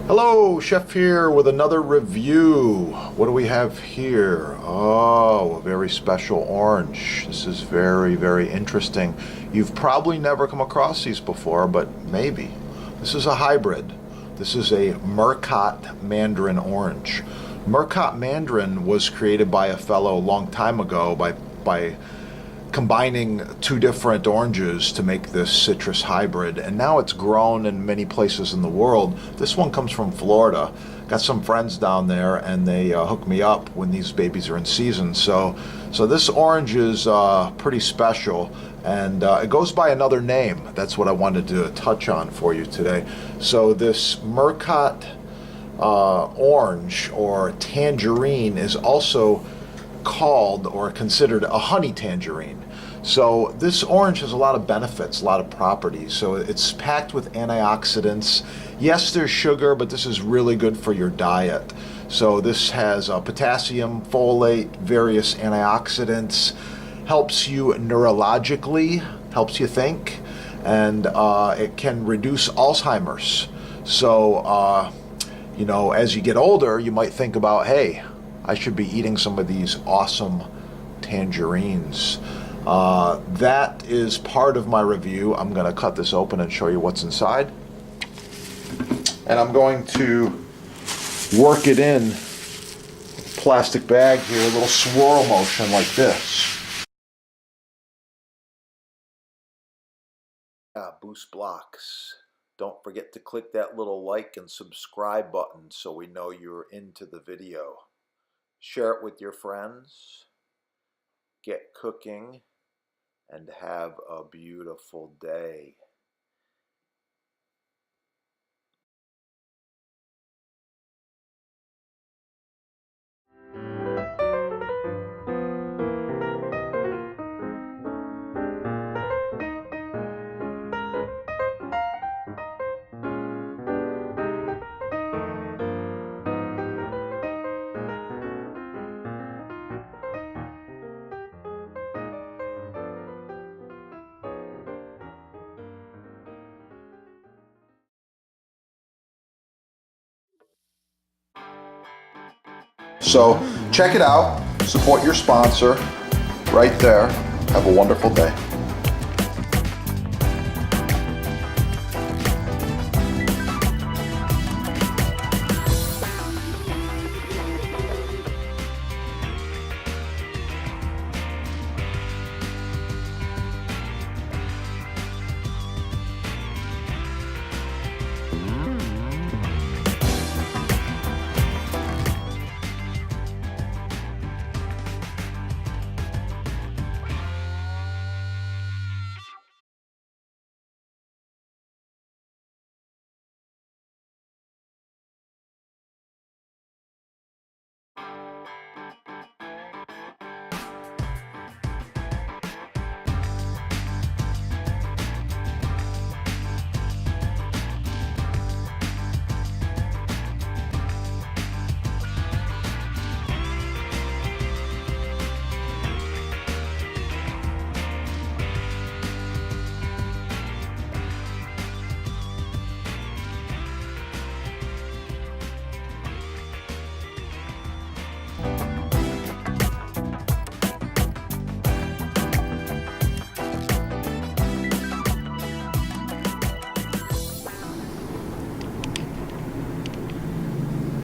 Hello, Chef here with another review. What do we have here? Oh, a very special orange. This is very, very interesting. You've probably never come across these before, but maybe. This is a hybrid. This is a Murcott Mandarin orange. Murcott Mandarin was created by a fellow a long time ago by combining two different oranges to make this citrus hybrid, and now it's grown in many places in the world. This one comes from Florida. Got some friends down there, and they hook me up when these babies are in season. So this orange is pretty special, and it goes by another name. That's what I wanted to touch on for you today. So this Murcott orange, or tangerine, is also called or considered a honey tangerine. So this orange has a lot of benefits, a lot of properties. So it's packed with antioxidants. Yes, there's sugar, but this is really good for your diet. So this has potassium, folate, various antioxidants, helps you neurologically, helps you think, and it can reduce Alzheimer's. So, you know, as you get older, you might think about, hey, I should be eating some of these awesome tangerines. That is part of my review. I'm going to cut this open and show you what's inside. And I'm going to work it in a plastic bag here, a little swirl motion like this. Boost blocks. Don't forget to click that little like and subscribe button so we know you're into the video. Share it with your friends, get cooking, and have a beautiful day. So check it out, support your sponsor right there. Have a wonderful day.